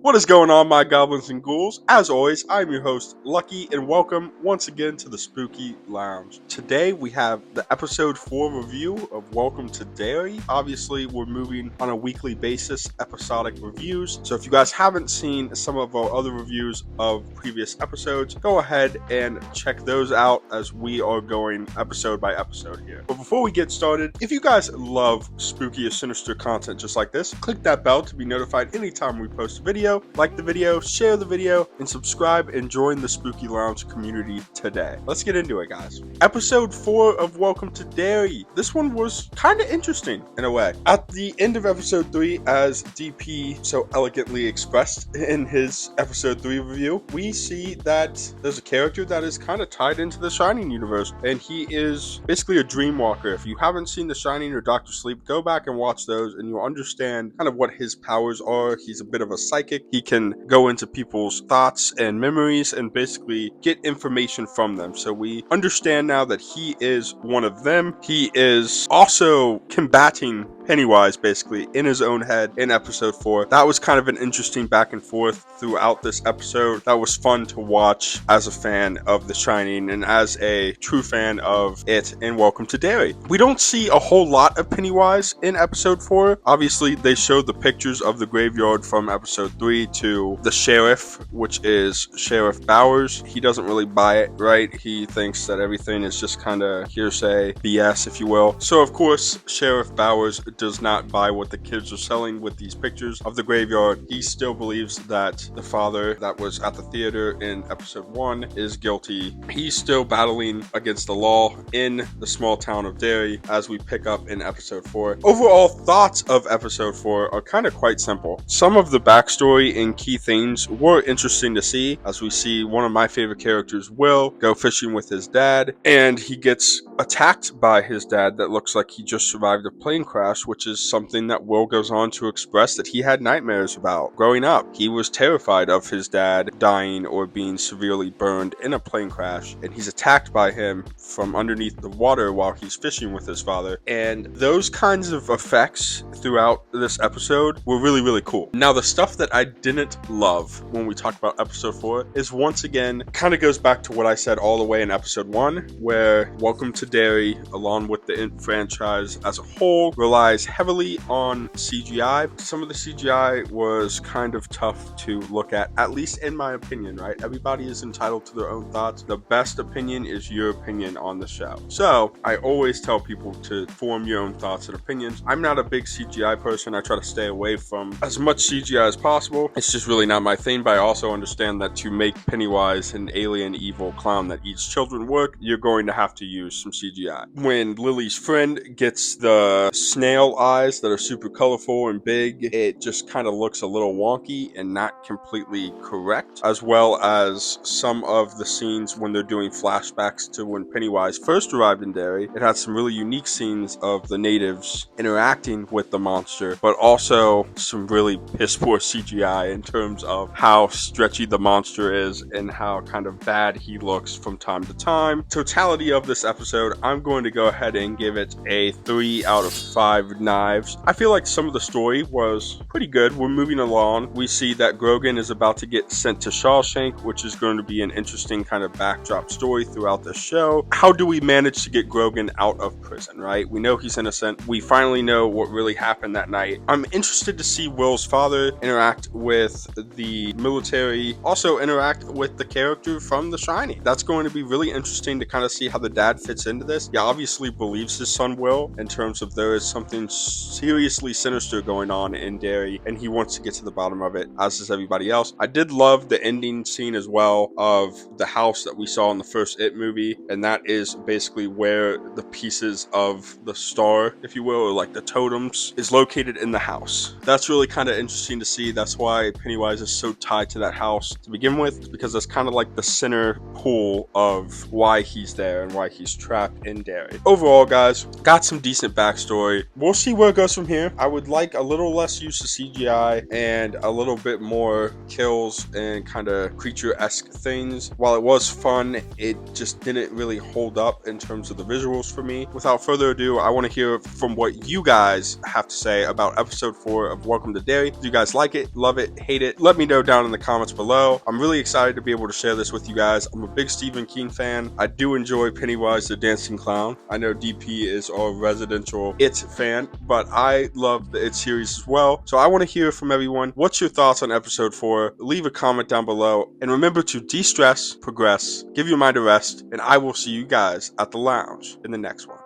What is going on, my goblins and ghouls? As always, I'm your host, Lucky, and welcome once again to the Spooky Lounge. Today, we have the episode 4 review of Welcome to Derry. Obviously, we're moving on a weekly basis, episodic reviews. So if you guys haven't seen some of our other reviews of previous episodes, go ahead and check those out as we are going episode by episode here. But before we get started, if you guys love spooky or sinister content just like this, click that bell to be notified anytime we post a video. Like the video, share the video, and subscribe and join the Spooky Lounge community today. Let's get into it, guys. Episode 4 of Welcome to Derry. This one was kind of interesting in a way. At the end of episode 3, as DP so elegantly expressed in his episode 3 review, we see that there's a character that is kind of tied into the Shining universe, and he is basically a dream walker. If you haven't seen The Shining or Doctor Sleep, go back and watch those and you'll understand kind of what his powers are. He's a bit of a psychic. He can go into people's thoughts and memories and basically get information from them. So we understand now that he is one of them. He is also combating Pennywise basically in his own head in episode 4. That was kind of an interesting back and forth throughout this episode. That was fun to watch as a fan of The Shining and as a true fan of it and Welcome to Derry. We don't see a whole lot of Pennywise in episode 4. Obviously, they showed the pictures of the graveyard from episode 3 to the sheriff, which is Sheriff Bowers. He doesn't really buy it, right? He thinks that everything is just kind of hearsay, BS, if you will. So, of course, Sheriff Bowers does not buy what the kids are selling with these pictures of the graveyard. He still believes that the father that was at the theater in episode 1 is guilty. He's still battling against the law in the small town of Derry as we pick up in episode 4. Overall thoughts of episode 4 are kind of quite simple. Some of the backstory and key things were interesting to see, as we see one of my favorite characters, Will, go fishing with his dad, and he gets attacked by his dad that looks like he just survived a plane crash, which is something that Will goes on to express that he had nightmares about growing up. He was terrified of his dad dying or being severely burned in a plane crash, and he's attacked by him from underneath the water while he's fishing with his father. And those kinds of effects throughout this episode were really, really cool. Now, the stuff that I didn't love when we talk about episode 4 is, once again, kind of goes back to what I said all the way in episode 1, where Welcome to Derry, along with the franchise as a whole, relies heavily on CGI. Some of the CGI was kind of tough to look at least in my opinion, right? Everybody is entitled to their own thoughts. The best opinion is your opinion on the show. So I always tell people to form your own thoughts and opinions. I'm not a big CGI person. I try to stay away from as much CGI as possible. It's just really not my thing, but I also understand that to make Pennywise an alien evil clown that eats children work, you're going to have to use some CGI. When Lily's friend gets the snail eyes that are super colorful and big, it just kind of looks a little wonky and not completely correct, as well as some of the scenes when they're doing flashbacks to when Pennywise first arrived in Derry. It had some really unique scenes of the natives interacting with the monster, but also some really piss poor CGI in terms of how stretchy the monster is and how kind of bad he looks from time to time. Totality of this episode, I'm going to go ahead and give it a 3 out of 5 knives. I feel like some of the story was pretty good. We're moving along. We see that Grogan is about to get sent to Shawshank, which is going to be an interesting kind of backdrop story throughout the show. How do we manage to get Grogan out of prison, right? We know he's innocent. We finally know what really happened that night. I'm interested to see Will's father interact with the military, also interact with the character from The Shining. That's going to be really interesting to kind of see how the dad fits into this. He obviously believes his son Will in terms of there is something seriously sinister going on in Derry, and he wants to get to the bottom of it, as does everybody else. I did love the ending scene as well of the house that we saw in the first It movie, and that is basically where the pieces of the star, if you will, or like the totems, is located in the house. That's really kind of interesting to see. That's why Pennywise is so tied to that house to begin with, because that's kind of like the center pool of why he's there and why he's trapped. trap in Derry. Overall, guys, got some decent backstory. We'll see where it goes from here. I would like a little less use of CGI and a little bit more kills and kind of creature-esque things. While it was fun, it just didn't really hold up in terms of the visuals for me. Without further ado, I want to hear from what you guys have to say about episode 4 of Welcome to Derry. Do you guys like it, love it, hate it? Let me know down in the comments below. I'm really excited to be able to share this with you guys. I'm a big Stephen King fan. I do enjoy Pennywise the Dancing Clown. I know DP is our residential It fan, but I love the It series as well. So I want to hear from everyone. What's your thoughts on episode 4? Leave a comment down below. And remember to de-stress, progress, give your mind a rest, and I will see you guys at the lounge in the next one.